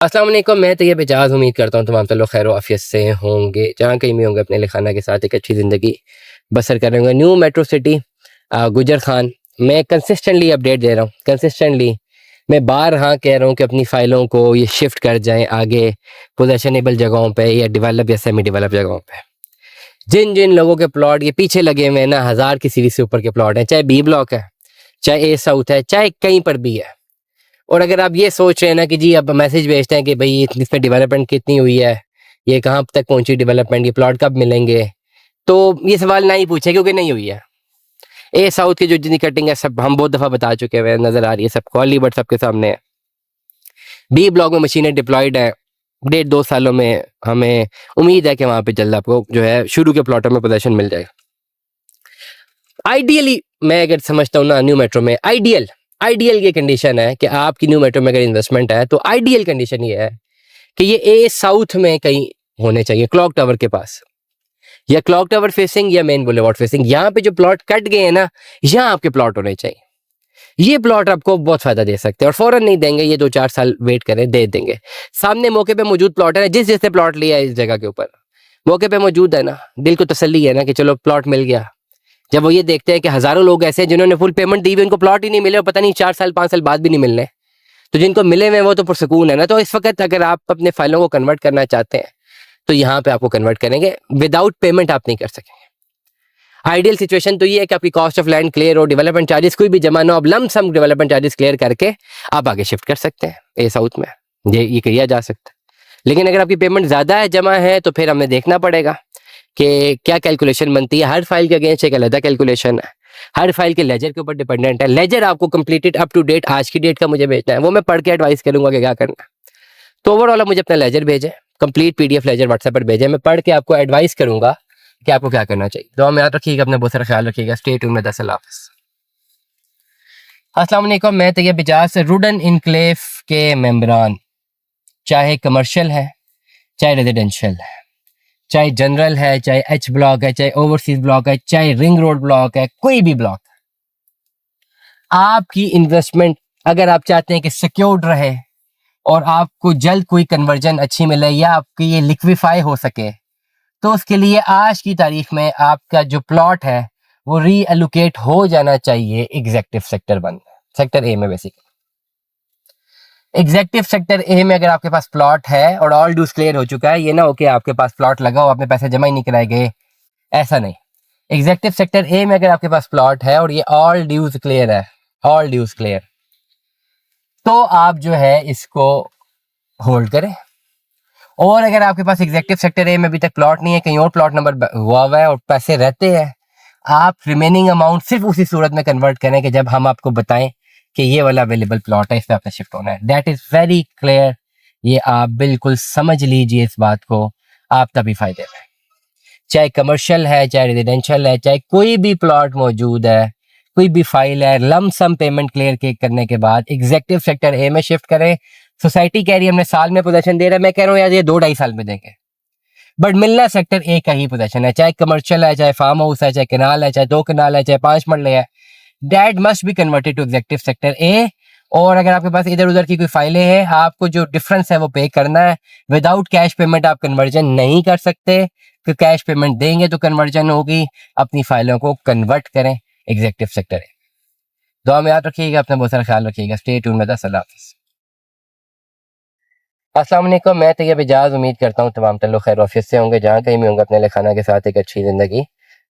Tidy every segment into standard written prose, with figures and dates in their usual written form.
अस्सलाम वालेकुम, मैं तैयब एजाज उम्मीद करता हूँ तमाम लोग खैर आफियत से होंगे, जहाँ कहीं भी होंगे अपने लिखाना के साथ एक अच्छी ज़िंदगी बसर कर रहे होंगे। न्यू मेट्रो सिटी गुजर खान, मैं कंसिस्टेंटली अपडेट दे रहा हूँ। कंसिस्टेंटली मैं बारहा कह रहा हूँ कि अपनी फ़ाइलों को ये शिफ्ट कर जाएँ आगे पोजेशनेबल जगहों पे या डेवलप या सेमी डेवलप जगहों पे। जिन जिन लोगों के प्लॉट ये पीछे लगे हुए हैं ना, 1000 की सीरीज से ऊपर के प्लॉट हैं, चाहे बी ब्लॉक है, चाहे ए साउथ है, चाहे कहीं पर भी है। और अगर आप ये सोच रहे हैं ना कि जी अब मैसेज भेजते हैं कि भाई इसमें डेवलपमेंट कितनी हुई है, ये कहाँ तक पहुंची डेवलपमेंट, ये प्लॉट कब मिलेंगे, तो ये सवाल ना ही पूछे क्योंकि नहीं हुई है। ए साउथ की जो जितनी कटिंग है सब हम बहुत दफ़ा बता चुके हैं, नज़र आ रही है सबको, ऑलीवुड सबके सामने है। बी ब्लॉक में मशीनें डिप्लॉयड है, 1.5-2 सालों में हमें उम्मीद है कि वहाँ पे जल्द आपको जो है शुरू के प्लॉटों में पोजीशन मिल जाएगा। आइडियली मैं अगर समझता हूँ ना, न्यू मेट्रो में आइडियल ये कंडीशन है कि आपकी न्यू मेट्रो में अगर इन्वेस्टमेंट है तो आइडियल कंडीशन ये है कि ये ए साउथ में कहीं होने चाहिए, क्लॉक टावर के पास, या क्लॉक टावर फेसिंग या मेन बुलेवार्ड फेसिंग। यहाँ पे जो प्लॉट कट गए हैं ना, यहाँ आपके प्लॉट होने चाहिए। ये प्लॉट आपको बहुत फायदा दे सकते हैं और फौरन नहीं देंगे, ये 2-4 साल वेट करें, दे देंगे। सामने मौके पे मौजूद प्लॉट है, जिस जिसने प्लॉट लिया है इस जगह के ऊपर मौके पे मौजूद है ना, दिल को तसल्ली है ना कि चलो प्लॉट मिल गया। जब वो ये देखते हैं कि हजारों लोग ऐसे हैं जिन्होंने फुल पेमेंट दी हुई, उनको प्लॉट ही नहीं मिले और पता नहीं 4 साल 5 साल बाद भी नहीं मिलने, तो जिनको मिले हुए वो तो पुरसकून है ना। तो इस वक्त अगर आप अपने फाइलों को कन्वर्ट करना चाहते हैं तो यहाँ पे आपको कन्वर्ट करेंगे, विदाउट पेमेंट आप नहीं कर सकेंगे। आइडियल सिचुएशन तो ये है कि आपकी कॉस्ट ऑफ लैंड क्लियर हो, डेवलपमेंट चार्जेस कोई भी जमा ना हो, अब lump sum development charges clear करके आप आगे शिफ्ट कर सकते हैं ए साउथ में, ये किया जा सकता है। लेकिन अगर आपकी पेमेंट ज़्यादा है, जमा है, तो फिर हमें देखना पड़ेगा कि क्या कैलकुलेशन बनती है। हर फाइल के अगेंस्ट एक अलग कैलकुलेशन है, हर फाइल के लेजर के ऊपर डिपेंडेंट है। लेजर आपको कंप्लीटेड अप टू डेट आज की डेट का मुझे भेजना है, वो मैं पढ़ के एडवाइस करूंगा कि क्या करना है। तो ओवरऑल आप मुझे अपना लेजर भेजें, कंप्लीट पीडीएफ लेजर व्हाट्सएप पर भेजें, मैं पढ़ के आपको एडवाइस करूंगा कि आपको क्या करना चाहिए। दुआ में याद रखिएगा, अपना बहुत सारा ख्याल रखिएगा। स्टे ट्यून्ड में। अल्लाह हाफ़िज़। अस्सलाम वालेकुम, मैं तैयब एजाज से रुडन इनक्लेव के मेंबरान, चाहे कमर्शियल है, चाहे रेजिडेंशियल है, चाहे जनरल है, चाहे एच ब्लॉक है, चाहे ओवरसीज ब्लॉक है, चाहे रिंग रोड ब्लॉक है, कोई भी ब्लॉक, आपकी इन्वेस्टमेंट अगर आप चाहते हैं कि सिक्योर्ड रहे और आपको जल्द कोई कन्वर्जन अच्छी मिले या आपकी ये लिक्विफाई हो सके, तो उसके लिए आज की तारीख में आपका जो प्लॉट है वो रीएलोकेट हो जाना चाहिए एग्जेक्टिव सेक्टर 1, सेक्टर ए में। बेसिकली एग्जेक्टिव सेक्टर ए में अगर आपके पास प्लॉट है और ऑल ड्यूज क्लियर हो चुका है, ये ना हो कि आपके पास प्लॉट लगा हो, आपने पैसे जमा ही नहीं कराए गए, ऐसा नहीं। एग्जेक्टिव सेक्टर ए में अगर आपके पास प्लॉट है और ये ऑल ड्यूज क्लियर है, ऑल ड्यूज क्लियर, तो आप जो है इसको होल्ड करें। और अगर आपके पास एग्जेक्टिव सेक्टर ए में अभी तक प्लॉट नहीं है, कहीं और प्लॉट नंबर हुआ है और पैसे रहते हैं, आप रिमेनिंग अमाउंट सिर्फ उसी सूरत में कन्वर्ट करें कि जब हम आपको बताएं कि ये वाला अवेलेबल प्लॉट है, इस पर आपने शिफ्ट होना है। दैट इज वेरी क्लियर, ये आप बिल्कुल समझ लीजिए इस बात को, आप तभी फायदे में। चाहे कमर्शियल है, चाहे रेजिडेंशियल है, चाहे कोई भी प्लॉट मौजूद है, कोई भी फाइल है, लम सम पेमेंट क्लियर करने के बाद एग्जेक्टिव सेक्टर ए में शिफ्ट करें। सोसाइटी कह रही है हमने साल में पोजीशन दे रहा है, मैं कह रहा हूँ यार ये 2-2.5 साल में देंगे, बट मिलना सेक्टर ए का ही पोजीशन है। चाहे कमर्शियल है, चाहे फार्म हाउस है, चाहे कनाल है, चाहे 2 कनाल है, चाहे 5 मरले है, that must be converted to executive sector A. और अगर आपके पास इधर उधर की कोई फाइलें हैं, आपको जो डिफरेंस है वो पे करना है। विदाउट कैश पेमेंट आप कन्वर्जन नहीं कर सकते, कि कैश पेमेंट देंगे तो कन्वर्जन होगी। अपनी फाइलों को कन्वर्ट करें एग्जेक्टिव सेक्टर ए। दुआ में याद रखिएगा, अपना बहुत सारा ख्याल रखिएगा। स्टे ट्यून्ड में। अल्लाह हाफ़िज़। अस्सलाम वालेकुम, मैं तैयब एजाज उम्मीद करता हूँ तमाम लोग खैर ऑफिस से होंगे, जहाँ कहीं भी होंगे अपने लिखाना के साथ एक अच्छी ज़िंदगी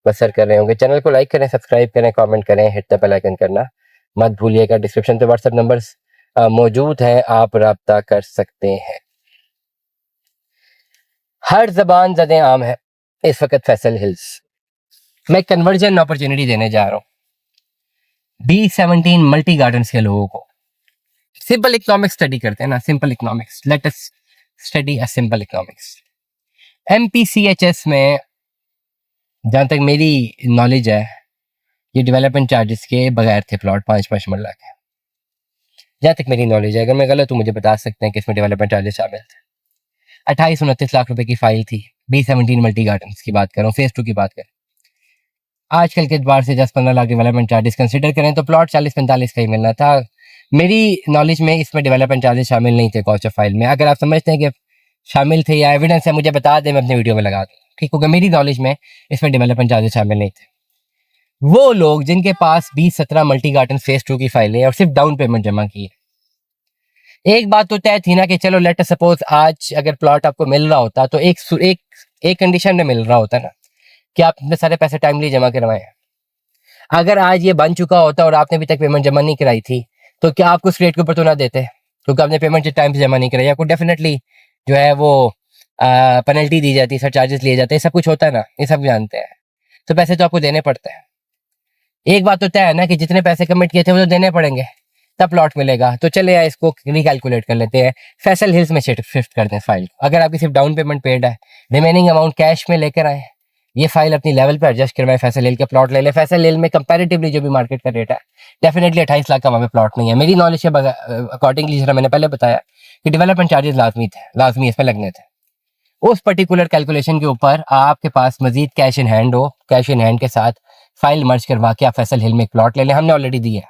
बसर कर रहे होंगे। चैनल को लाइक करें, सब्सक्राइब करें, कमेंट करें, हिट द बेल आइकन करना मत भूलिएगा। डिस्क्रिप्शन पे व्हाट्सएप नंबर्स मौजूद हैं, आप रब्ता कर सकते हैं। हर जबान ज़दे आम है इस वक्त फैसल हिल्स। मैं कन्वर्जन अपॉर्चुनिटी देने जा रहा हूँ B17 मल्टी गार्डन्स के लोगों को। सिंपल इकोनॉमिक्स स्टडी करते हैं ना, simple economics, let us study a simple economics. MPCHS में जहाँ तक मेरी नॉलेज है, ये डेवलपमेंट चार्जेस के बगैर थे प्लॉट 5-5 मरला के, जहाँ तक मेरी नॉलेज है। अगर मैं गलत हूँ मुझे बता सकते हैं कि इसमें डेवलपमेंट चार्जेस शामिल थे। 28-29 लाख रुपए की फाइल थी। B17 मल्टी गार्डन्स की बात करूँ, फेज 2 की बात करें, आजकल के एतबार से 10-15 लाख डेवलपमेंट चार्जेस कंसिडर करें तो प्लॉट 40-45 का ही मिलना था। मेरी नॉलेज में इसमें डेवलपमेंट चार्जेस शामिल नहीं थे कॉस्ट ऑफ फाइल में। अगर आप समझते हैं कि शामिल थे या एविडेंस है मुझे बता दें, मैं अपनी वीडियो में लगा दूँ, ठीक होगा। मेरी नॉलेज में इसमें डेवलपमेंट चार्जेस शामिल नहीं थे। वो लोग जिनके पास 20-17 मल्टी गार्डन फेज 2 की फाइलें और सिर्फ डाउन पेमेंट जमा की है, एक बात तो तय थी ना कि चलो लेट सपोज आज अगर प्लॉट आपको मिल रहा होता तो एक कंडीशन में मिल रहा होता ना कि आप अपने सारे पैसे टाइमली जमा करवाएं। अगर आज ये बन चुका होता और आपने अभी तक पेमेंट जमा नहीं कराई थी तो क्या आपको उस रेट के ऊपर तो ना देते, क्योंकि आपने पेमेंट टाइम से जमा नहीं कराई, आपको डेफिनेटली जो है वो पेनल्टी दी जाती है, सर चार्जेस लिए जाते हैं, सब कुछ होता है ना, ये सब जानते हैं। तो पैसे तो आपको देने पड़ते हैं। एक बात तो तय है ना कि जितने पैसे कमिट किए थे वो तो देने पड़ेंगे, तब प्लॉट मिलेगा। तो चले यार इसको रिकैलकुलेट कर लेते हैं, फैसल हिल्स में शिफ्ट करते हैं फाइल। अगर आपकी सिर्फ डाउन पेमेंट पेड है, रिमेनिंग अमाउंट कैश में लेकर आए, ये फाइल अपनी लेवल पे एडजस्ट करवाए, फैसल हिल के प्लॉट ले ले। फैसल हिल में कंपैरेटिवली जो भी मार्केट का रेट है डेफिनेटली 28 लाख का वहाँ पे प्लॉट नहीं है। मेरी नॉलेज के अकॉर्डिंगली, जैसा मैंने पहले बताया कि डेवलपमेंट चार्जेस लाजमी इसमें लगने थे। उस पर्टिकुलर कैलकुलेशन के ऊपर आपके पास मजीद कैश इन हैंड हो, कैश इन हैंड के साथ फाइल मर्ज करवा के आप फैसल हिल में एक प्लॉट ले लें। हमने ऑलरेडी दी है।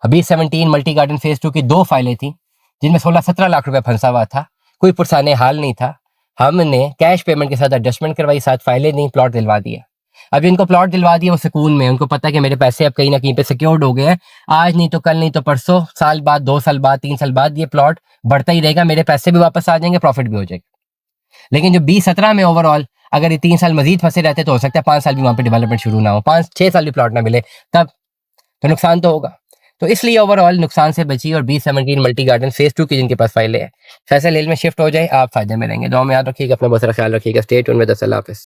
अभी 17 मल्टी गार्डन फेज 2 की 2 फाइलें थी जिनमें 16-17 लाख रुपए फंसा हुआ था, कोई पुरसाने हाल नहीं था। हमने कैश पेमेंट के साथ एडजस्टमेंट करवाई, साथ फाइलें दी, प्लॉट दिलवा दिया। अभी उनको प्लॉट दिलवा दिया, वो सुकून में, उनको पता है कि मेरे पैसे अब कहीं ना कहीं पे सिक्योर्ड हो गए हैं। आज नहीं तो कल, नहीं तो परसों, साल बाद, 2 साल बाद, 3 साल बाद ये प्लॉट बढ़ता ही रहेगा, मेरे पैसे भी वापस आ जाएंगे, प्रॉफिट भी हो जाएगा। लेकिन जो 20-17 में ओवरऑल अगर ये 3 साल मजीद फंसे रहते तो हो सकता है 5 साल भी वहाँ पे डेवलपमेंट शुरू ना हो, 5-6 साल भी प्लॉट ना मिले, तब तो नुकसान तो होगा। तो इसलिए ओवरऑल नुकसान से बची। और 20-17 मल्टी गार्डन फेज 2 की जिनके पास फाइलें हैं, फैसल हिल में शिफ्ट हो जाए, आप फायदे में रहेंगे। दुआ में याद रखिएगा, अपना बहुत सारा ख्याल रखिएगा। Stay tuned with us. अल्लाह हाफिज़।